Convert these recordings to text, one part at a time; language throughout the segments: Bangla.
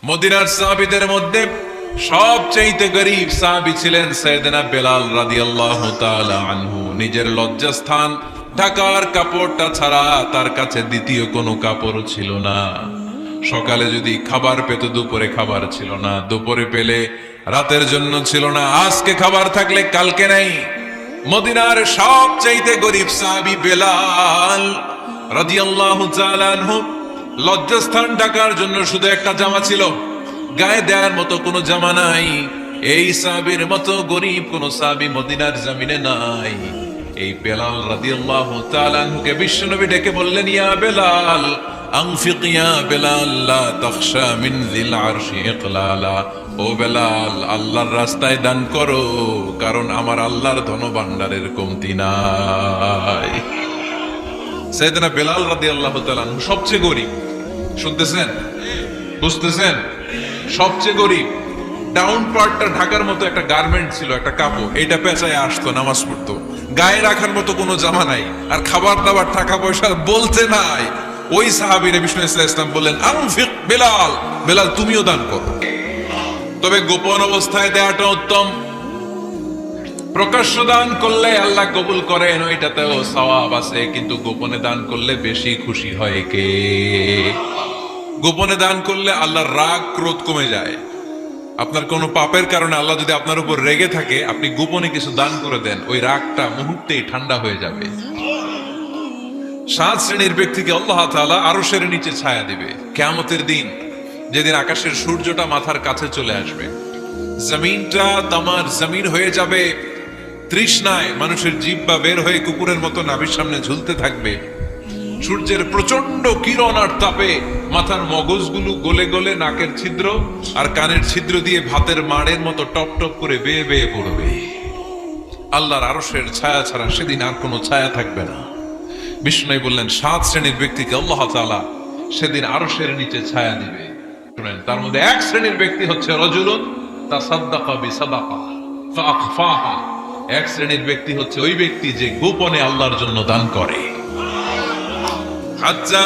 মদিনার সাহাবীদের মধ্যে সবচেয়ে গরীব সাহাবী ছিলেন সাইয়েদনা বেলাল রাদিয়াল্লাহু তাআলা আনহু। নিজের লজ্জাস্থান ঢাকার কাপড়টা ছাড়া তার কাছে দ্বিতীয় কোনো কাপড় ছিল না। সকালে যদি খাবার পেত, দুপুরে খাবার ছিল না, দুপুরে পেলে রাতের জন্য ছিল না, আজকে খাবার থাকলে কালকে নাই। মদিনার সবচেয়ে গরীব সাহাবী বেলাল রাদিয়াল্লাহু তাআলা আনহু, লজ্জাস্থান ঢাকার জন্য শুধু একটা জামা ছিল, গায়ে দেওয়ার মতো কোনো জামা নাই। এই সাহাবীর মতো গরীব কোন সাহাবী মদিনার জমিনে নাই। এই বেলাল রাদিয়াল্লাহু তাআলা আনহুকে বিশ্বনবী ডেকে বললেন, ইয়া বেলাল আনফিক ইয়া বেলাল লা তাখশা মিন যিল আরশি ইকলালা। ও বেলাল, আল্লাহর রাস্তায় দান করো, কারণ আমার আল্লাহর ধনভাণ্ডারের কমতি নাই। সাইয়েদনা বেলাল রাদিয়াল্লাহু তাআলা আনহু সবচেয়ে গরীব। শুনতেছেন? বুঝতেছেন? সবচেয়ে গরীব। ডাউন পার্টটা ঢাকার মতো একটা গার্মেন্ট ছিল, একটা কাপড়, এটা পেঁচায় আসতো, নামাজ পড়তো। গায়ে রাখার মতো কোনো জামা নাই, আর খাবার দাবার টাকা পয়সা বলতে নাই। ওই সাহাবীরে বিষ্ণু ইসলাম বললেন, আনফিক বেলাল, বেলাল তুমিও দান করো। তবে গোপন অবস্থায় দেওয়াটা উত্তম। প্রকাশ্য দান করলে আল্লাহ কবুল করেন, ওইটাতেও সওয়াব আছে, কিন্তু গোপনে দান করলে বেশি খুশি হয় কে? গোপনে দান করলে আল্লাহর রাগ ক্রোধ কমে যায়। আপনার কোনো পাপের কারণে আল্লাহ যদি আপনার উপর রেগে থাকে, আপনি গোপনে কিছু দান করে দেন, ওই রাগটা মুহূর্তেই ঠান্ডা হয়ে যাবে। 7 শ্রেণীর ব্যক্তিকে আল্লাহ তাআলা আরশের নিচে ছায়া দিবে কিয়ামতের দিন, যেদিন আকাশের সূর্যটা মাথার কাছে চলে আসবে, জমিনটা তামার জমিন হয়ে যাবে, তৃষ্ণায় মানুষের জিহ্বা বের হয়ে কুকুরের মতো নাভির সামনে ঝুলতে থাকবে। সূর্যের প্রচন্ড কিরণ আর তাপে মাথার মগজগুলো গলে গলে নাকের ছিদ্র আর কানের ছিদ্র দিয়ে ভাতের মাড়ের মতো টপ টপ করে বেয়ে বেয়ে পড়বে। আল্লাহর আরশের ছায়া ছাড়া সেদিন আর কোনো ছায়া থাকবে না। বিষ্ণু বললেন, 7 শ্রেণীর ব্যক্তিকে আল্লাহ তাআলা সেদিন আরশের নিচে ছায়া দিবে। শুনেন, তার মধ্যে 1 শ্রেণীর ব্যক্তি হচ্ছে রাজুলুন তাসাদ্দাকা বিসাদাকা ফাআখফাহা। 1 শ্রেণীর ব্যক্তি হচ্ছে ওই ব্যক্তি যে গোপনে আল্লাহর জন্য দান করে। হাত্তা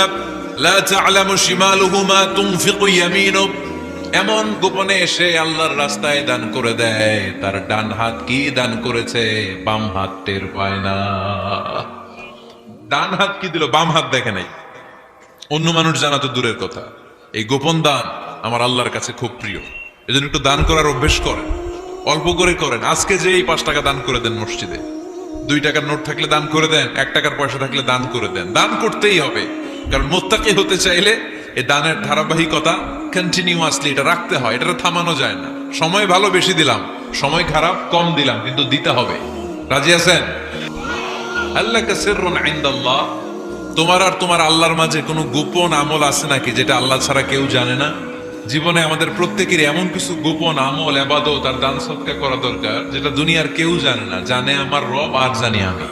লা তা'লামু শিমালুহু মা তুনফিকু ইয়ামিনু, এমন গোপনে এসে আল্লাহর রাস্তায় দান করে দেয়, তার ডান হাত কি দান করেছে বাম হাত টের পায় না। ডান হাত কি দিল, বাম হাত দেখে নাই। অন্য মানুষ জানা তো দূরের কথা, এই গোপন দান আমার আল্লাহর কাছে খুব প্রিয়। এজন্য একটু দান করার অভ্যেস করেন, অল্প করে করেন। আজকে যে এই 5 টাকা দান করে দেন মসজিদে, 2 টাকার নোট থাকলে দান করে দেন, 1 টাকার পয়সা থাকলে দান করে দেন। দান করতেই হবে, কারণ মুত্তাকি হতে চাইলে এই দানের ধারাবাহিকতা কন্টিনিউয়াসলি এটা রাখতে হয়, এটা থামানো যায় না। সময় ভালো বেশি দিলাম, সময় খারাপ কম দিলাম, কিন্তু দিতে হবে। রাজি আছেন? আল্লাকা সিররুন ইনদাল্লাহ, তোমার আর তোমার আল্লাহর মাঝে কোনো গোপন আমল আছে নাকি যেটা আল্লাহ ছাড়া কেউ জানে না? জীবনে আমাদের প্রত্যেকেরই এমন কিছু গোপন আমল, ইবাদত আর দান সদকা করা দরকার যেটা দুনিয়ার কেউ জানে না। জানে আমার রব আর জানি আমি।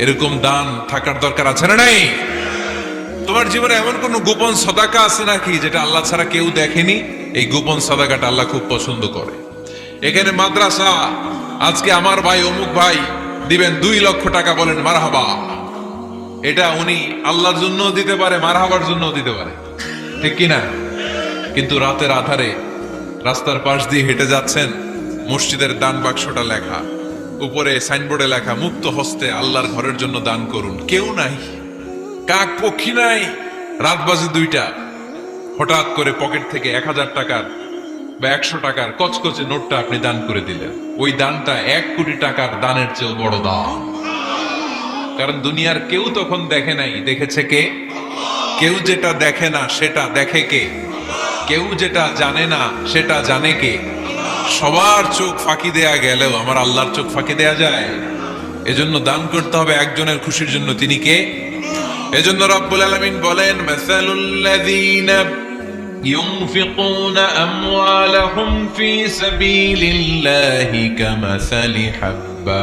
এরকম দান থাকার দরকার আছে না নাই? তোমার জীবনে এমন কোন গোপন সদাকা আছে নাকি যেটা আল্লাহ ছাড়া কেউ দেখেনি? এই গোপন সদাকাটা আল্লাহ খুব পছন্দ করে। এখানে মাদ্রাসা, আজকে আমার ভাই অমুক ভাই দিবেন 2 লক্ষ টাকা, বলেন মারহাবা। এটা উনি আল্লাহর জন্য দিতে পারে, মারহাবার জন্য দিতে পারে, ঠিক কিনা? কিন্তু রাতের আধারে রাস্তার পাশ দিয়ে হেঁটে যাচ্ছেন, মসজিদের দান বাক্সটা লেখা, উপরে সাইনবোর্ডে লেখা মুক্ত হস্তে আল্লাহর ঘরের জন্য দান করুন। কেউ নাই, কাক পক্ষী নাই। রাত বাজে 2টা, হঠাৎ করে পকেট থেকে 1000 টাকার বা 100 টাকার কচকচে নোটটা আপনি দান করে দিলেন। ওই দানটা 1 কোটি টাকার দানের চেয়েও বড় দান। কারণ দুনিয়ার কেউ তখন দেখে নাই, দেখেছে কে? কেউ যেটা দেখে না সেটা দেখে কে? কেউ যেটা জানে না সেটা জানে কে? সবার চোখ ফাঁকি দেয়া গেলেও আমার আল্লাহর চোখ ফাঁকি দেয়া যায়? এজন্য দান করতে হবে একজনের খুশির জন্য, তিনি কে? এজন্য রব্বুল আলামিন বলেন, মাসালুল্লাযীনা ইউনফিকুনা আমওয়ালাহুম ফি সাবিলিল্লাহি কামাসালি হাব্বা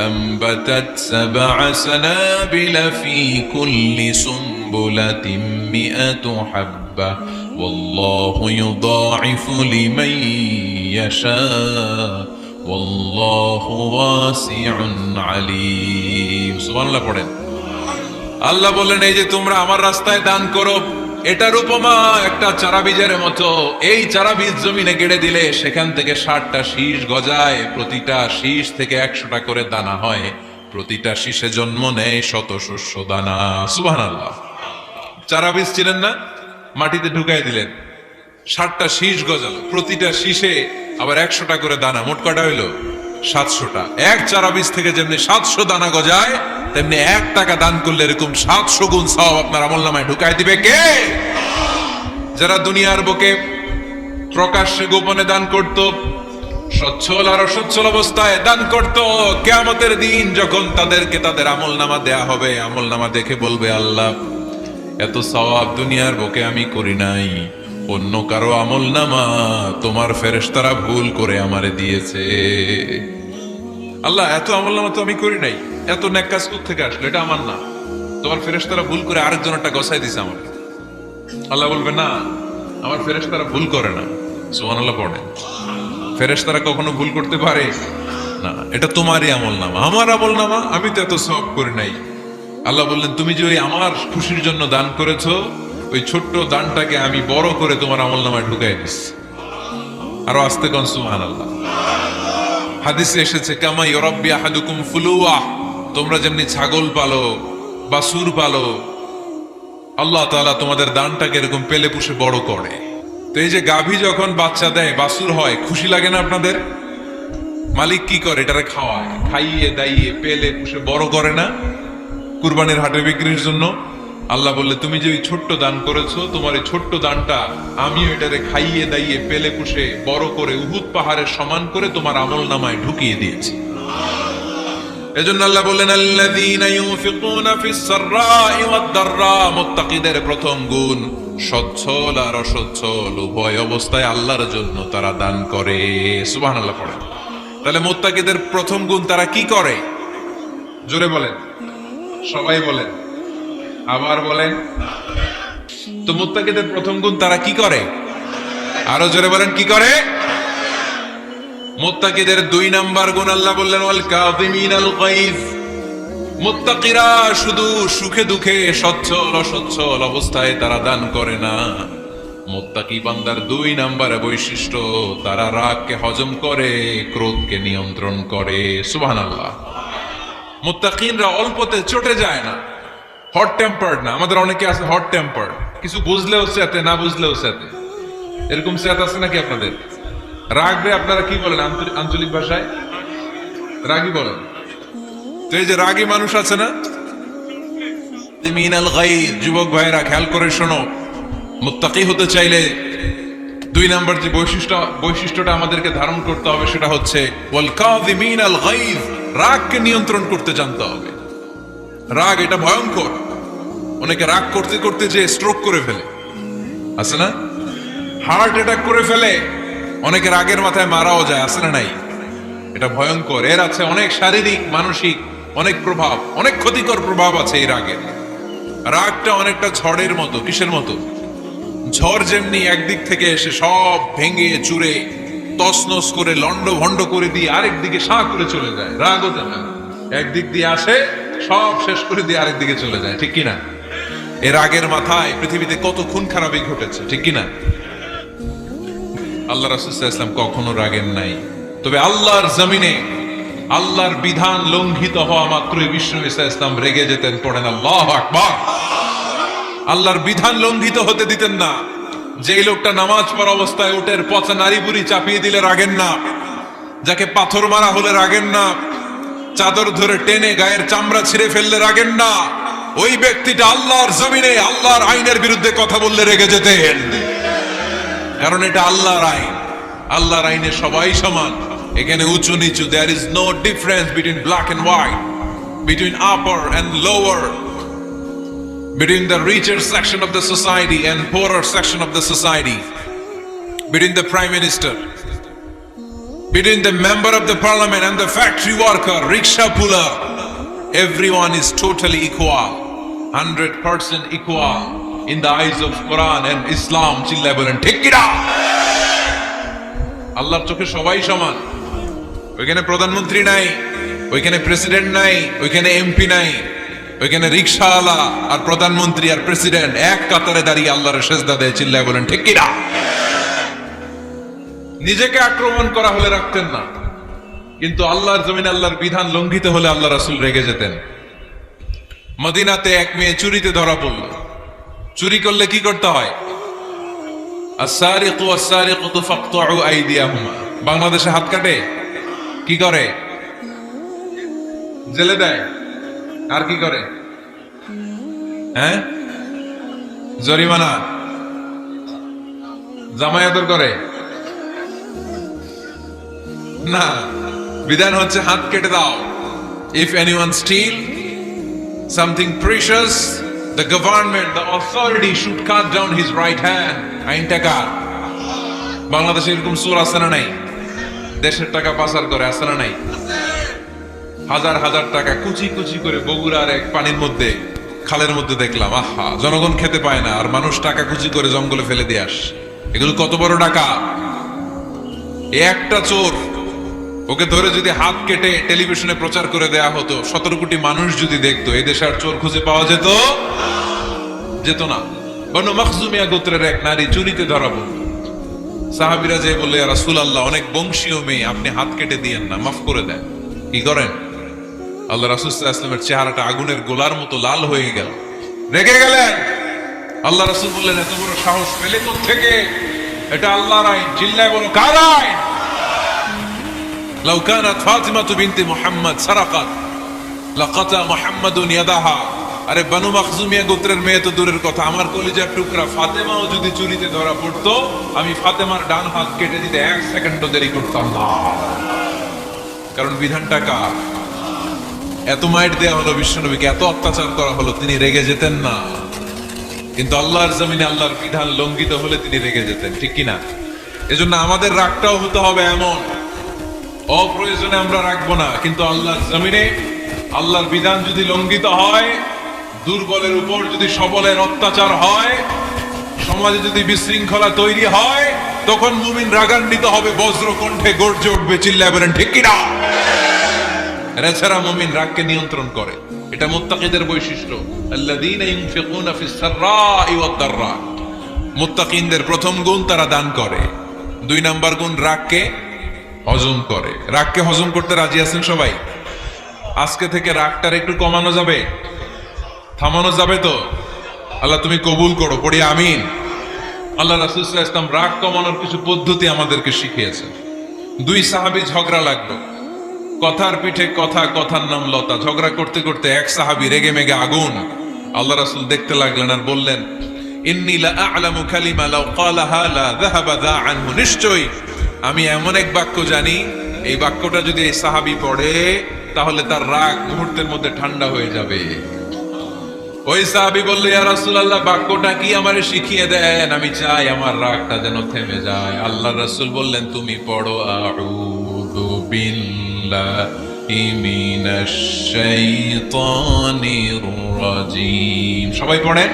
আনবাতাত 7 সানাবিলা ফি কুল্লি সুমবুলাতিন 100 হাব্বা ওয়াল্লাহু ইউদাঈফু লিমান ইয়াশা ওয়াল্লাহু ওয়াসিউন আলীম। সুবহানাল্লাহ পড়েন। আল্লাহ বললেন, এই যে তোমরা আমার রাস্তায় দান করো, এটার উপমা একটা চারা বীজের মতো। এই চারা বীজ জমিনে গেড়ে দিলে সেখান থেকে 60টা শীষ গজায়, প্রতিটা শীষ থেকে 100টা করে দানা হয়, প্রতিটা শীষে জন্ম নেয় শত শস্য দানা। সুবহানাল্লাহ। চারা বীজ ছিলেন না, মাটিতে ঢুকাই দিলেন, 60টা শীষ গজালো, প্রতিটা শীষে আবার 100টা করে দানা, মোট কটা হইলো 700টা। এক চারা বীজ থেকে যেমনি 700 দানা গজায়, তেমনি 1 টাকা দান করলে এরকম 700 গুণ সওয়াব আপনার আমলনামায় ঢুকাই দিবে কে? যারা দুনিয়ার বুকে প্রকাশ্যে গোপনে দান করত, সচ্ছল আর অসচ্ছল অবস্থায় দান করত, কিয়ামতের দিন যখন তাদেরকে তাদের আমলনামা দেয়া হবে, আমলনামা দেখে বলবে, আল্লাহ এত সওয়াব দুনিয়ার বুকে আমি করি নাই, অন্য কারো আমলনামা তোমার ফেরেশতারা ভুল করে আমারে দিয়েছে। আল্লাহ এত আমলনামা তো আমি করি নাই, এত নেক কাজ থেকে আসলো, এটা আমার না, তোমার ফেরেশতারা ভুল করে আরেকজনটা গছাই দিছে আমার। আল্লাহ বলবে, না আমার ফেরেশতারা ভুল করে না। সুবহানাল্লাহ পড়েন। ফেরেশতারা কখনো ভুল করতে পারে না, এটা তোমারই আমলনামা, আমার আমলনামা, আমি তো এত সওয়াব করি নাই। আল্লাহ বললেন, তুমি যে ওই আমার খুশির জন্য দান করেছো, ওই ছোট্ট দানটাকে আমি বড় করে তোমার আমলনামায় ঢুকাই দিচ্ছি। আরো আস্তে কোন সুবহানাল্লাহ। হাদিসে এসেছে, কামা ইউরাব্বি আহাদুকুম ফুলুয়া, তোমরা যেমনি ছাগল পালো, বাছুর পালো, আল্লাহ তাআলা তোমাদের দানটাকে এরকম পেলে পুষে বড় করে। তো এই যে গাভী যখন বাচ্চা দেয়, বাছুর হয়, খুশি লাগে না আপনাদের? মালিক কি করে? এটারে খাওয়ায়, খাইয়ে দাইয়ে পেলে পুষে বড় করে না, কুরবানির হাটে বিক্রির জন্য। আল্লাহ বললে, তুমি যে ওই ছোট্ট দান করেছো, তোমার এই ছোট্ট দানটা আমিও এটারে খাইয়ে দাইয়ে পেলে পুষে বড় করে উহুদ পাহাড়ের সমান করে তোমার আমলনামায় ঢুকিয়ে দিয়েছি। এজন্য আল্লাহ বললেন, আল্লাযীনা ইউনফিকুনা ফিস সাররাই ওয়াদ দাররা, মুত্তাকিদের প্রথম গুণ সচ্ছল আর অসচ্ছল উভয় অবস্থায় আল্লাহর জন্য তারা দান করে। সুবহানাল্লাহ পড়েন। তাহলে মুত্তাকিদের প্রথম গুণ, তারা কি করে? জোরে বলেন, সবাই বলেন, আবার বলেন। তো মুত্তাকিদের প্রথম গুণ, তারা কি করে? আরো জোরে বলেন, কি করে? মুত্তাকিদের 2 নাম্বার গুণ আল্লাহ বললেন, ওয়াল কাযিমিনাল গায়জ। মুত্তাকিরা শুধু সুখে দুঃখে সচ্ছল অসচ্ছল অবস্থায় তারা দান করে না। মুত্তাকি বান্দার 2 নাম্বার বৈশিষ্ট্য, তারা রাগকে হজম করে, ক্রোধকে নিয়ন্ত্রণ করে। সুবহানাল্লাহ। মুত্তাকিনরা অল্পতে চটে যায় না, হট টেম্পার্ড না। আমাদের অনেকে আছে হট টেম্পার্ড, কিছু বুঝলেও সাথে, না বুঝলেও সাথে, এরকম সাথ আছে নাকি আপনাদের? রাগবে আপনারা কি বলেন আঞ্চলিক ভাষায়? রাগী বলেন। তো এই যে রাগী মানুষ আছে না, মিনাল গায়জ, যুবক ভাইরা খেয়াল করে শোনো, মুত্তাকি হতে চাইলে 2 নাম্বার যে বৈশিষ্ট্যটা আমাদেরকে ধারণ করতে হবে, সেটা হচ্ছে ওয়াল কাযিমিনাল গায়জ, রাগকে নিয়ন্ত্রণ করতে জানতে হবে। রাগ এটা ভয়ঙ্কর। অনেকে রাগ করতে করতে যে স্ট্রোক করে ফেলে, আছে না? হার্ট অ্যাটাক করে ফেলে, অনেকে রাগের মাথায় মারাও যায়, আছে না নাই? এটা ভয়ঙ্কর। এর আছে অনেক শারীরিক মানসিক অনেক প্রভাব, অনেক ক্ষতিকর প্রভাব আছে এই রাগের। রাগটা অনেকটা ঝড়ের মতো। কিসের মতো? ঝড় যেমনি একদিক থেকে এসে সব ভেঙে চুরে তছনছ করে লন্ড ভন্ড করে দিয়ে আরেক দিকে সাঁ করে চলে যায়, রাগও তেমন একদিক দিয়ে আসে, সব শেষ করে দিয়ে আরেক দিকে চলে যায়, ঠিক কিনা? এর রাগের মাথায় পৃথিবীতে কত খুন খারাপি ঘটেছে, ঠিক কিনা? আল্লাহ রাসূল সাল্লাল্লাহু আলাইহি ওয়াসাল্লাম কখনো রাগেন নাই। তবে আল্লাহর জমিনে আল্লাহর বিধান লঙ্ঘিত হওয়া মাত্রই বিষ্ণু ঈসা ইসলাম রেগে যেতেন। পড়েন আল্লাহু আকবার। আল্লাহর বিধান লঙ্ঘিত হতে দিতেন না। যেই লোকটা নামাজ পড়া অবস্থায় উটের পচা নারী বুড়ি চাপিয়ে দিলে রাগেন না, যাকে পাথর মারা হলে রাগেন না, চাদর ধরে টেনে গায়ের চামড়া ছিঁড়ে ফেললে রাগেন না, ওই ব্যক্তিটা আল্লাহর জমিনে আল্লাহর আইনের বিরুদ্ধে কথা বললে রেগে যেতেন। কারণ এটা আল্লাহর আইন। আল্লাহর আইনে সবাই সমান, এখানে উঁচু নিচু, there is no difference between black and white, between upper and lower, between the richer section of the society and poorer section of the society, between the prime minister, between the member of the parliament and the factory worker, rickshaw puller. Everyone is totally equal, 100% equal in the eyes of Quran and Islam. চিল্লায় বলেন ঠিক কিনা? আল্লাহর চোখে সবাই সমান। ওইখানে প্রধানমন্ত্রী নাই, ওইখানে প্রেসিডেন্ট নাই, ওইখানে এমপি নাই, ওইখানে রিকশাওয়ালা আর প্রধানমন্ত্রী আর প্রেসিডেন্ট এক কাতারে দাঁড়িয়ে আল্লাহর সেজদা দেয়, চিল্লায় বলেন ঠিক কিনা? নিজেকে আক্রমণ করা হলে রাখতেন না, কিন্তু আল্লাহর জমিনে আল্লাহর বিধান লঙ্ঘিত হলে আল্লাহ রাসূল রেগে যেতেন। মদিনাতে এক মেয়ে চুরিতে ধরা পড়ল। চুরি করলে কি করতে হয়? আস-সারিকু ওয়াস-সারিকাতু ফাকতাউ আইদিয়াহুমা। বাংলাদেশে হাত কাটে, কি করে? জেলে দেয়। আর কি করে? হ্যাঁ, জরিমানা, জামায়াতর করে না। বিধান হচ্ছে হাত কেটে দাও। If anyone steal something precious, the government, the authority should cut down his right hand. আইনটা কার? বাংলাদেশে এরকম চোর আছে না নাই? দেশের টাকা পাচার করে, আছে না নাই? হাজার হাজার টাকা কুচি কুচি করে বগুড়ার এক পানির মধ্যে, খালের মধ্যে দেখলাম। আহা, জনগণ খেতে পায় না আর মানুষ টাকা কুচি করে জঙ্গলে ফেলে দিয়ে আস। এগুলো কত বড় টাকা! একটা চোর, ওকে ধরে যদি হাত কেটে টেলিভিশনে প্রচার করে দেয়া হতো, 17 কোটি মানুষ যদি দেখতো, এই দেশে আর চোর খুঁজে পাওয়া যেত না। বনু মখজুমিয়া গোত্রের এক নারী চুরিতে ধরা পড়ল। সাহাবীরা যে বললে, ইয়া রাসূলুল্লাহ, অনেক বংশীয় মেয়ে, আপনি হাত কেটে দিয়েন না, মাফ করে দেন। কি করেন? আল্লাহ রাসূল সাল্লাল্লাহু আলাইহি ওয়াসাল্লামের চেহারাটা আগুনের গোলার মতো লাল হয়ে গেল, রেগে গেলেন। আল্লাহ রাসূল বললেন, এত বড় সাহস পেলে কোত্থেকে? এটা আল্লাহর আইন, চিল্লায় বলো কার আইন? লাউ কানাত ফাতিমাতু বিনতি মুহাম্মদ সারাকাত লাকাতা মুহাম্মাদুন ইয়াদাহা। আরে বনু মখজুমিয়া গোত্রের মেয়ে তো দূরের কথা, আমার কলিজার টুকরা ফাতেমাও যদি চুরিতে ধরা পড়তো, আমি ফাতেমার ডান হাত কেটে দিতে 1 সেকেন্ডও দেরি করতাম না। কারণ বিধানটা কার? এত মাইট দেয়া হলো বিশ্বনবীকে, এত অত্যাচার করা হলো, তিনি রেগে যেতেন না। কিন্তু আল্লাহর জমিনে আল্লাহর বিধান লঙ্ঘিত হলে তিনি রেগে যেতেন, ঠিক কিনা? এজন্য আমাদের রাগটাও হতে হবে এমন, অপ্রয়োজনে আমরা রাখবো না, কিন্তু আল্লাহর জমিনে আল্লাহর বিধান যদি লঙ্ঘিত হয়, দুর্বলের উপর যদি সবলের অত্যাচার হয়, সমাজে যদি বিশৃঙ্খলা তৈরি হয়, তখন মুমিন রাগান্বিত হবে, বজ্র কণ্ঠে গর্জে উঠবে, চিল্লায় বলেন ঠিক কিনা? এছাড়া মুমিন রাগকে নিয়ন্ত্রণ করে, এটা মুত্তাকিদের বৈশিষ্ট্য। আল্লাযীনা ইউনফিকুনা ফিস সাররাই ওয়াদ দাররা। মুত্তাকিনদের প্রথম গুণ, তারা দান করে। 2 নাম্বার গুণ, রাগকে হজম করে। রাগকে হজম করতে রাজি আছেন সবাই? আজকে থেকে রাগটার একটু কমানো যাবে, থামানো যাবে তো? আল্লাহ তুমি কবুল করো, পড়ি আমিন। আল্লাহ রাসূল সাল্লাল্লাহু আলাইহি ওয়াসাল্লাম রাগ কমানোর কিছু পদ্ধতি আমাদেরকে শিখিয়েছেন। 2 সাহাবী ঝগড়া লাগলো, কথার পিঠে কথা, কথার নাম লতা। ঝগড়া করতে করতে এক সাহাবী রেগে মেগে আগুন। আল্লাহ রাসূল দেখতে লাগলেন আর বললেন, ইন্নী লা আ'লামু কালিমা লাউ ক্বালাহা লা যাহাবা যা আনহু। নিশ্চয়ই আমি এমন এক বাক্য জানি, এই বাক্যটা যদি এই সাহাবী পড়ে, তাহলে তার রাগ মুহূর্তের মধ্যে ঠান্ডা হয়ে যাবে। ওই সাহাবী বলল, ইয়া রাসূলুল্লাহ, বাক্যটা কি আমারে শিখিয়ে দেন, আমি চাই আমার রাগটা যেন থেমে যায়। আল্লাহর রাসূল বললেন, তুমি পড়ো আউযু বিল্লাহি মিনাশ শাইতানির রাজীম। সবাই পড়েন,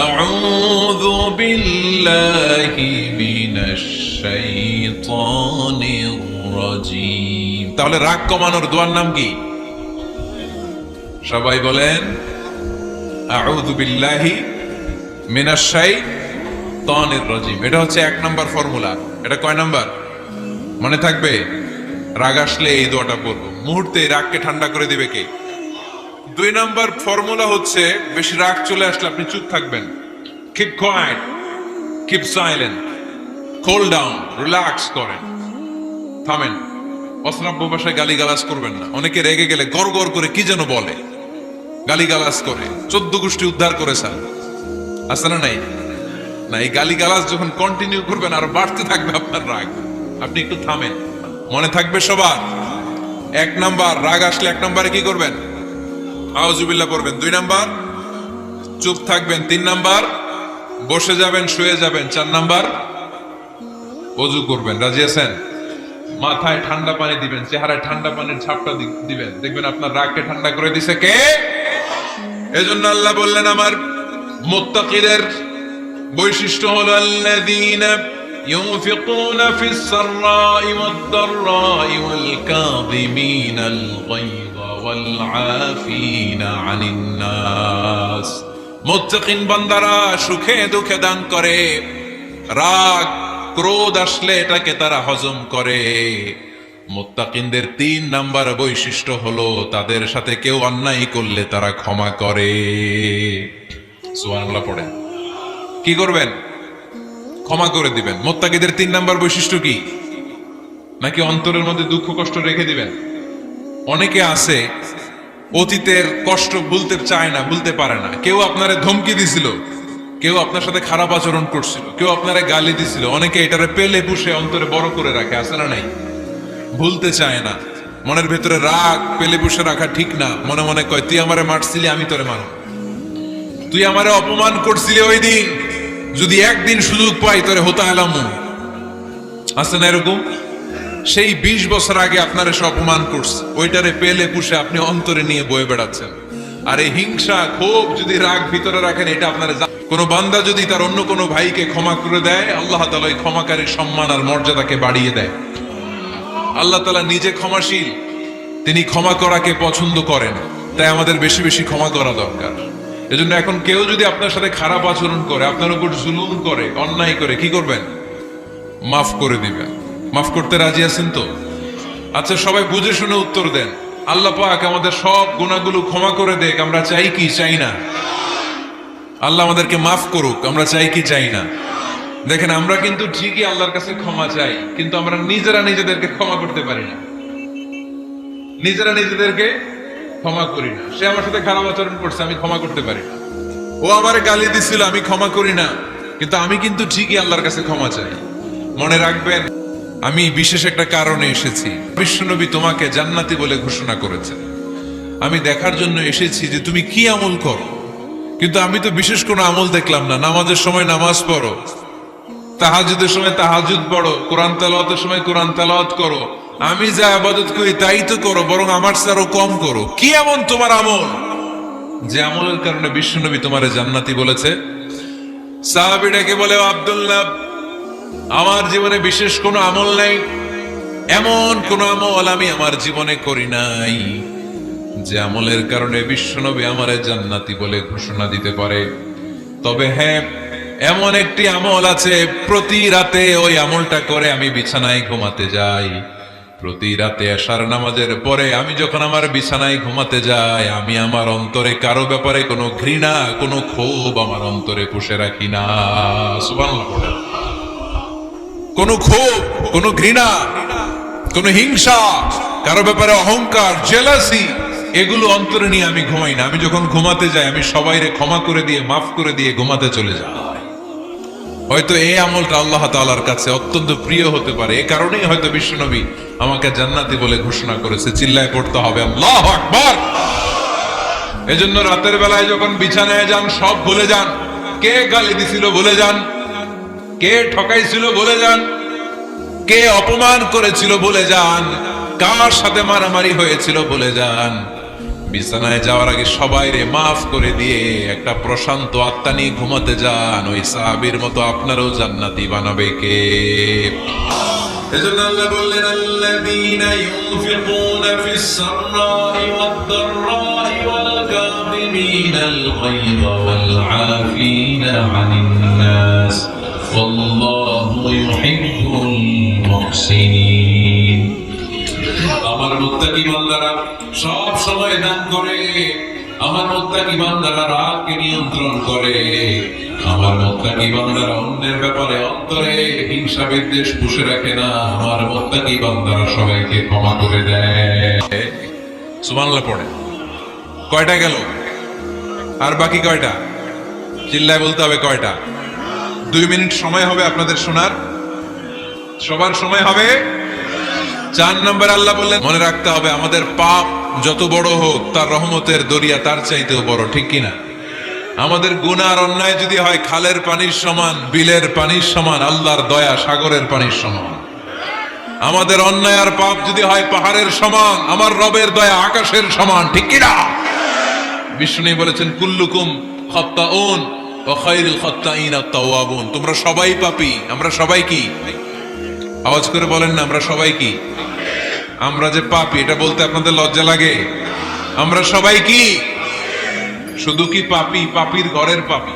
আউযু বিল্লাহি মিনাশ শাইতানির রাজীম। তাহলে রাগ কমানোর দোয়ার নাম কি? সবাই বলেন, আউযু বিল্লাহি মিনাশ শাইতানির রাজীম। এটা হচ্ছে 1 নাম্বার ফর্মুলা। এটা কয় নাম্বার মনে থাকবে? রাগ আসলে এই দোয়াটা পড়বো, মুহূর্তে রাগকে ঠান্ডা করে দিবে কে? 2 নাম্বার ফর্মুলা হচ্ছে, বেশি রাগ চলে আসলে আপনি চুপ থাকবেন। Keep quiet, keep silent, cool down, relax করেন, থামেন। অশ্রাব্য ভাষায় গালিগালাজ করবেন না। অনেকে রেগে গেলে গড় গড় করে কি যেন বলে, গালিগালাজ করে, 14 গোষ্ঠী উদ্ধার করেছেন, আছে না নাই? না, এই গালিগালাজ যখন কন্টিনিউ করবেন আর বাড়তে থাকবে আপনার রাগ। আপনি একটু থামেন, মনে থাকবে সবার। 1 নাম্বার, রাগ আসলে 1 নাম্বারে কি করবেন? আউযুবিল্লাহ পড়বেন। 2 নাম্বার, চুপ থাকবেন। 3 নাম্বার, বসে যাবেন, শুয়ে যাবেন। 4 নাম্বার, ওযু করবেন। রাজি আছেন? মাথায় ঠান্ডা পানি দিবেন, চেহারায় ঠান্ডা পানির ছাপটা দিবেন, দেখবেন আপনার রাগকে ঠান্ডা করে দিছে কে? এজন্য আল্লাহ বললেন, আমার মুত্তাকিদের বৈশিষ্ট্য হলো আল্লাযীনা ইউনফিকুনা ফিস সাররাই ওয়াদ দাররাই ওয়াল কাযিমিনাল গায়যা والعافين عن الناس মুত্তাকিন বান্দারা সুখে দুঃখে দান করে, রাগ ক্রোধ আসলে এটাকে তারা হজম করে। মুত্তাকিনদের 3 নাম্বার বৈশিষ্ট্য হলো তাদের সাথে কেউ অন্যায় করলে তারা ক্ষমা করে। সুবহানাল্লাহ পড়েন। কি করবেন? ক্ষমা করে দিবেন। মুত্তাকিদের 3 নাম্বার বৈশিষ্ট্য কি? নাকি অন্তরের মধ্যে দুঃখ কষ্ট রেখে দিবেন? অনেকে আছে অতীতের কষ্ট ভুলতে চায় না, ভুলতে পারে না। কেউ আপনারে ধমকি দিছিল, কেউ আপনার সাথে খারাপ আচরণ করছিল, কেউ আপনারে গালি দিছিল, অনেকে এটারে পেলে পুষে অন্তরে বড় করে রাখে, আছে না নাই? ভুলতে চায় না। মনের ভেতরে রাগ পেলে পুষে রাখা ঠিক না। মনে মনে কয় তুই আমারে মারছিলি, আমি তোরে মারব। তুই আমারে অপমান করছিলি ওই দিন, যদি একদিন সুযোগ পাই তোরে হতা এলামু। আছে না এরকম? সেই 20 বছর আগে আপনার এসে অপমান করছে, ওইটারে পেলে পুষে আপনি অন্তরে নিয়ে বয়ে বেড়াচ্ছেন। আর এই হিংসা ক্ষোভ যদি রাগ ভিতরে রাখেন, এটা আপনার কোন বান্দা যদি তার অন্য কোনো ভাইকে ক্ষমা করে দেয়, আল্লাহ তাআলা ওই ক্ষমাকারীর সম্মান আর মর্যাদাকে বাড়িয়ে দেয়। আল্লাহ তাআলা নিজে ক্ষমাশীল, তিনি ক্ষমা করাকে পছন্দ করেন। তাই আমাদের বেশি বেশি ক্ষমা করা দরকার। এজন্য এখন কেউ যদি আপনার সাথে খারাপ আচরণ করে, আপনার উপর জুলুম করে, অন্যায় করে, কি করবেন? মাফ করে দিবেন। মাফ করতে রাজি আছেন তো? আচ্ছা, সবাই বুঝে শুনে উত্তর দেন। আল্লাহ পাক আমাদের সব গুনাহগুলো ক্ষমা করে দেখ, আমরা চাই কি চাই না? আল্লাহ আমাদেরকে মাফ করুক, আমরা চাই কি চাই না? দেখেন, আমরা কিন্তু ঠিকই আল্লাহর কাছে ক্ষমা চাই, কিন্তু আমরা নিজেরা নিজেদেরকে ক্ষমা করতে পারি না। নিজেরা নিজেদেরকে ক্ষমা করি না। সে আমার সাথে খারাপ আচরণ করছে, আমি ক্ষমা করতে পারি না। ও আমারে গালি দিছিল, আমি ক্ষমা করি না, কিন্তু আমি কিন্তু ঠিকই আল্লাহর কাছে ক্ষমা চাই। মনে রাখবেন, আমি বিশেষ একটা কারণে এসেছি। বিশ্বনবী তোমাকে জান্নাতি বলে ঘোষণা করেছে। আমি দেখার জন্য এসেছি যে তুমি কি আমল করো, কিন্তু আমি তো বিশেষ কোনো আমল দেখলাম না। নামাজের সময় নামাজ পড়ো, তাহাজ্জুদের সময় তাহাজ্জুদ পড়ো, কোরআন তেলাওয়াতের সময় কোরআন তেলাওয়াত করো। আমি যা ইবাদত করি তাই তো করো, বরং আমার চেয়ে কম করো। কি এমন তোমার আমল যে আমলের কারণে বিশ্বনবী তোমারে জান্নাতি বলেছে? সাহাবীটাকে বলে, আব্দুল্লাহ, আমার জীবনে বিশেষ কোনো আমল নাই, এমন কোন আমল আমি আমার জীবনে করি নাই যে আমলের কারণে বিশ্বনবী আমারে জান্নাতি বলে ঘোষণা দিতে পারে। তবে হ্যাঁ, এমন একটি আমল আছে, প্রতি রাতে ওই আমলটা করে আমি বিছানায় ঘুমাতে যাই। প্রতি রাতে এশার নামাজের পরে আমি যখন আমার বিছানায় ঘুমাতে যাই, আমি আমার অন্তরে কারো ব্যাপারে কোনো ঘৃণা, কোনো ক্ষোভ আমার অন্তরে পুষে রাখি না। সুবহানাল্লাহ। কোনো ক্ষোভ, কোনো ঘৃণা, কোনো হিংসা, কারো ব্যাপারে অহংকার, জেলাসি, এগুলো অন্তরে নিয়ে আমি ঘুমাই না। আমি যখন ঘুমাতে যাই, আমি সবাইরে ক্ষমা করে দিয়ে, মাফ করে দিয়ে ঘুমাতে চলে যাই। হয়তো এই আমলটা আল্লাহ তাআলার কাছে অত্যন্ত প্রিয় হতে পারে। এই কারণেই হয়তো বিশ্বনবী আমাকে জান্নাতি বলে ঘোষণা করেছে। চিল্লায় পড়তে হবে আল্লাহু আকবার। এজন্য রাতের বেলায় যখন বিছানায় যান, সব ভুলে যান। কে গালি দিছিল ভুলে যান, কে ঠকাইছিল ভুলে যান, কে অপমান করেছিল ভুলে যান, কার সাথে মারামারি হয়েছিল ভুলে যান। বিছানায় যাওয়ার আগে সবাইরে মাফ করে দিয়ে একটা প্রশান্ত আত্মা নিয়ে ঘুমাতে যান। ওই সাহাবীর মতো আপনারও জান্নাতি বানাবে কে? এজন্য আল্লাহ বললেন, আল্লাযীনা ইউনফিকুনা ফিস সাররাই ওয়াদ দাররাই ওয়াল কাযিমিনাল গায়যা ওয়াল আফিনা আনিন নাস ওয়াল্লাহু ইউহিব্বুল মুহসিনিন। আমার মুত্তাকি বান্দারা সব সময় দান করে, আমার মুত্তাকি বান্দারা রাগকে নিয়ন্ত্রণ করে, আমার মুত্তাকি বান্দারা অন্যের ব্যাপারে অন্তরে হিংসা বিদ্বেষ পুষে রাখে না, আমার মুত্তাকি বান্দারা সবাইকে ক্ষমা করে দেয়। সুবহানাল্লাহ পড়ে। কয়টা গেল? আর বাকি কয়টা? চিল্লায় বলতে হবে কয়টা? 2 মিনিট সময় হবে আপনাদের শোনার। সবার সময় হবে। 4 নম্বর আল্লাহ বললেন, মনে রাখতে হবে আমাদের পাপ যত বড় হোক, তার রহমতের দরিয়া তার চাইতেও বড়, ঠিক কিনা? আমাদের গুনাহ আর অন্যায় যদি হয় খালের পানির সমান, বিলের পানির সমান, আল্লাহর দয়া সাগরের পানির সমান। আমাদের অন্যায় আর পাপ যদি হয় পাহাড়ের সমান, আমার রবের দয়া আকাশের সমান, ঠিক কিনা? বিষ্ণু বলেছেন, কুল্লুকুম খাত্তাউন ওয়া খায়রুল খাত্তাইনা আত-তাওয়াবুন। তোমরা সবাই পাপী। আমরা সবাই কি? আওয়াজ করে বলেন না, আমরা সবাই কি? আমরা যে পাপী, এটা বলতে আপনাদের লজ্জা লাগে? আমরা সবাই কি শুধু কি পাপী? পাপীর ঘরের পাপী,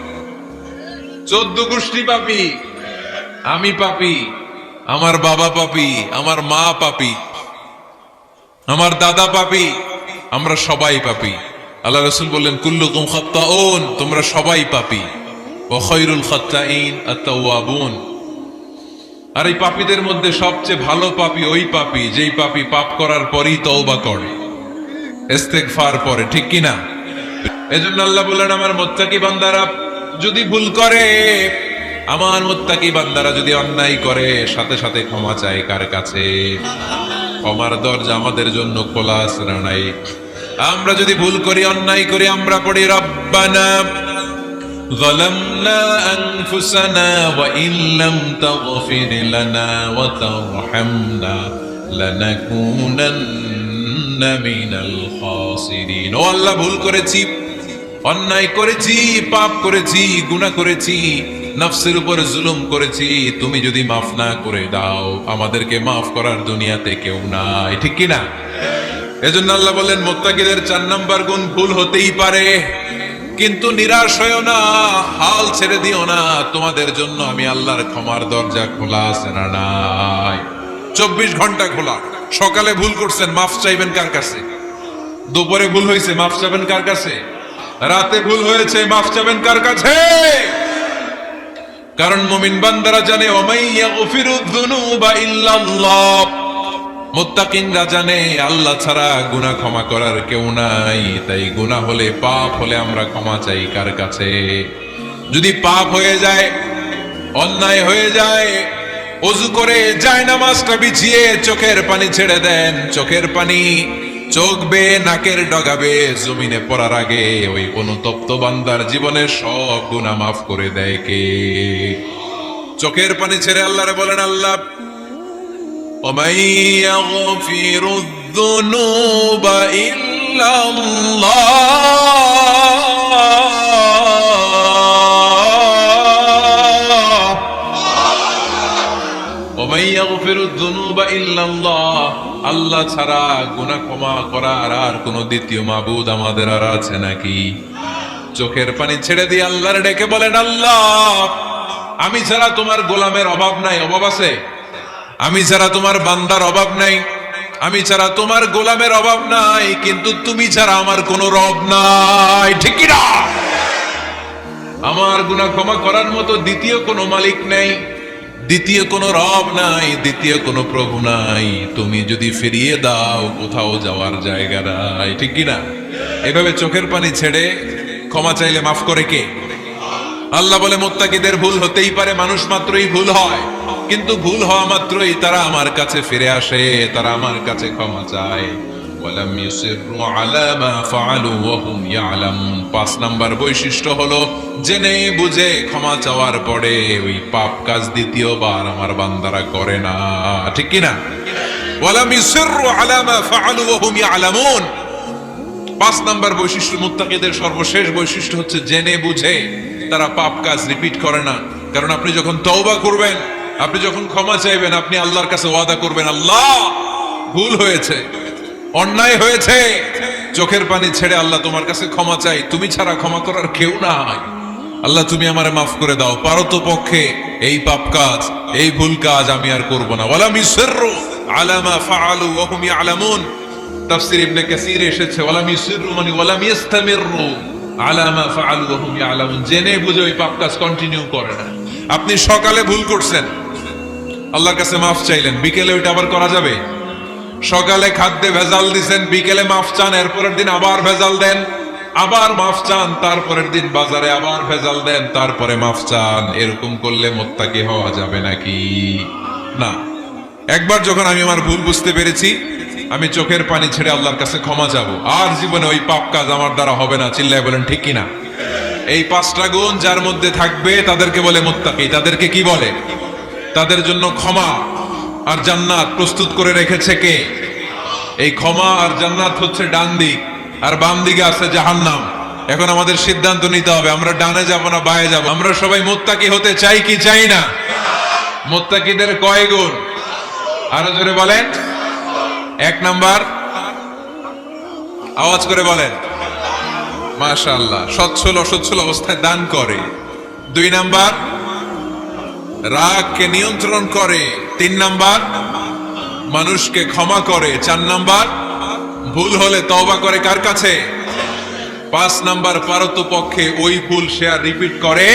14 গোষ্ঠী পাপী। আমি পাপী, আমার বাবা পাপী, আমার মা পাপী, আমার দাদা পাপী, আমরা সবাই পাপী। আল্লাহ রাসূল বললেন কুল্লুকুম খাত্তাউন, তোমরা সবাই পাপী। ওয়া খায়রুল খাত্তাইন আত-তাওয়াবুন। আর এই পাপীদের মধ্যে সবচেয়ে ভালো পাপী ওই পাপী যেই পাপী পাপ করার পরই তওবা করে, ইস্তেগফার পড়ে, ঠিক কি না? এজন্য আল্লাহ বললেন আমার মুত্তাকি বান্দারা যদি ভুল করে, আমার মুত্তাকি বান্দারা যদি অন্যায় করে, সাথে সাথে ক্ষমা চায় কার কাছে? ক্ষমার দরজা আমাদের জন্য খোলা আছে না নাই? আমরা যদি ভুল করি, অন্যায় করি, আমরা পড়ি রব্বানা যালামনা আনফুসানা ওয়া ইল্লাম তাগফির লানা ওয়া তারহামনা লানাকুনান্না মিনাল খাসিরিন। ও আল্লাহ, ভুল করেছি, অন্যায় করেছি, পাপ করেছি, গুনাহ করেছি, নফসের উপর জুলুম করেছি, তুমি যদি মাফ না করে দাও, আমাদেরকে মাফ করার দুনিয়াতে কেউ নাই, ঠিক কি না? এজন্য আল্লাহ বলেন মুত্তাকিদের 4 নাম্বার গুণ, ভুল হতেই পারে কিন্তু নিরাশ হইও না, হাল ছেড়ে দিও না, তোমাদের জন্য আমি আল্লাহর ক্ষমার দরজা খোলা আছে না নাই? 24 ঘন্টা খোলা। সকালে ভুল করছেন, মাফ চাইবেন কার কাছে? দুপুরে ভুল হয়েছে, মাফ চাইবেন কার কাছে? রাতে ভুল হয়েছে, মাফ চাইবেন কার কাছে? কারণ মুমিন বান্দারা জানে ওয়ামাইয়াগফিরুয যুনুবা ইল্লাল্লাহ, মুত্তাকিনরা জানে আল্লাহ ছাড়া গুনাহ ক্ষমা করার কেউ নাই। তাই গুনাহ হলে, পাপ হলে আমরা ক্ষমা চাই কার কাছে? যদি পাপ হয়ে যায়, অন্যায় হয়ে যায়, ওযু করে জায়নামাজটা বিছিয়ে চোখের পানি ছেড়ে দেন। চোখের পানি চোখ বেয়ে নাকের ডগাবে জমিনে পড়ার আগে ওই অনুতপ্ত বান্দার জীবনের সব গুনাহ মাফ করে দেয় কে? চোখের পানি ছেড়ে আল্লাহরে বলেন আল্লাহ وَمَن يَغْفِرُ الذُّنُوبَ إِلَّا اللَّهُ وَمَن يَغْفِرُ الذُّنُوبَ إِلَّا اللَّهُ। আল্লাহ ছাড়া গুনাহ ক্ষমা করার আর কোন দ্বিতীয় মাবুদ আমাদের আর আছে নাকি? চোখের পানি ছেড়ে দিয়ে আল্লাহরে ডেকে বলেন আল্লাহ, আমি ছাড়া তোমার গোলামের অভাব নাই। অভাব আছে? আমি ছাড়া তোমার বান্দার অভাব নাই, আমি ছাড়া তোমার গোলামের অভাব নাই, কিন্তু তুমি ছাড়া আমার কোনো রব নাই, ঠিক কি না? আমার গুনাহ ক্ষমা করার মতো দ্বিতীয় কোনো মালিক নাই, দ্বিতীয় কোনো রব নাই, দ্বিতীয় কোনো প্রভু নাই। তুমি যদি ফিরিয়ে দাও, কোথাও যাওয়ার জায়গা নাই, ঠিক কি না? এভাবে চোখের পানি ছেড়ে ক্ষমা চাইলে মাফ করে কে? আল্লাহ বলে মুত্তাকিদের ভুল হতেই পারে, মানুষ মাত্রই ভুল হয়, কিন্তু ভুল হওয়া মাত্রই তারা আমার কাছে ফিরে আসে, তারা আমার কাছে ক্ষমা চায়। ওয়ালাম ইউসিরু আলা মা ফাআলু ওয়া হুম ইয়ালামুন। 5 নাম্বার বৈশিষ্ট্য হলো জেনে বুঝে ক্ষমা চাওয়ার পরে ওই পাপ কাজ দ্বিতীয়বার আমার বান্দারা করে না, ঠিক কি না? ওয়ালাম ইউসিরু আলা মা ফাআলু ওয়া হুম ইয়ালামুন। 5 নাম্বার বৈশিষ্ট্য, মুত্তাকিদের সর্বশেষ বৈশিষ্ট্য হচ্ছে জেনে বুঝে তারা পাপ কাজ রিপিট করে না। কারণ আপনি যখন তওবা করবেন, আপনি যখন ক্ষমা চাইবেন, আপনি আল্লাহর কাছে ওয়াদা করবেন, আল্লাহ ভুল হয়েছে, অন্যায় হয়েছে, চোখের পানি ছেড়ে আল্লাহ তোমার কাছে ক্ষমা চাই, তুমি ছাড়া ক্ষমা করার কেউ নাই, আল্লাহ তুমি আমারে মাফ করে দাও, পারো তো পক্ষে এই পাপ কাজ, এই ভুল কাজ আমি আর করব না। ওয়ালাম ইউসিরু আলা মা ফাআলু ওয়া হুম ইয়ালামুন। তাফসীর ইবনে কাসীর এসেছে ওয়ালাম ইউসিরু মানে ওয়ালাম ইস্তামিরু আলা মা ফাআলু ওয়া হুম ইয়ালামুন, জেনে বুঝে ওই পাপ কাজ কন্টিনিউ করে না। আপনি সকালে ভুল করছেন, আল্লাহর কাছে মাফ চাইলেন, বিকেলে ওইটা আবার করা যাবে? সকালে খাদ্যে ভেজাল দিছেন, বিকেলে মাফ চান, এরপরের দিন আবার ভেজাল দেন, আবার মাফ চান, তারপরের দিন বাজারে আবার ভেজাল দেন, তারপরে মাফ চান। এরকম করলে মুত্তাকি হওয়া যাবে নাকি? না। একবার যখন আমি আমার ভুল বুঝতে পেরেছি, আমি চোখের পানি ছেড়ে আল্লাহর কাছে ক্ষমা চাবো, আর জীবনে ওই পাপ কাজ আমার দ্বারা হবে না। চিল্লায় বলেন ঠিক কিনা? এই 5টা গুণ যার মধ্যে থাকবে তাদেরকে বলে মুত্তাকি। তাদেরকে কি বলে? তাদের জন্য ক্ষমা আর জান্নাত প্রস্তুত করে রেখেছে কে? এই ক্ষমা আর জান্নাত হচ্ছে ডান দিক, আর বাম দিকে আছে জাহান্নাম। এখন আমাদের সিদ্ধান্ত নিতে হবে, আমরা ডানে যাব না বায়ে যাব। আমরা সবাই মুত্তাকি হতে চাই কি চাই না? মুত্তাকিদের কয় গুণ? আরো জোরে বলেন। 1 নাম্বার আওয়াজ করে বলেন মাশাআল্লাহ। সচ্ছল অসচ্ছল অবস্থায় দান করে। 2 নাম্বার, রাগকে নিয়ন্ত্রণ করে। 3 নাম্বার, মানুষকে ক্ষমা করে। 4 নাম্বার, ভুল হলে তওবা করে কার কাছে? 5 নাম্বার, পারতপক্ষে ওই ভুল সে আর রিপিট করে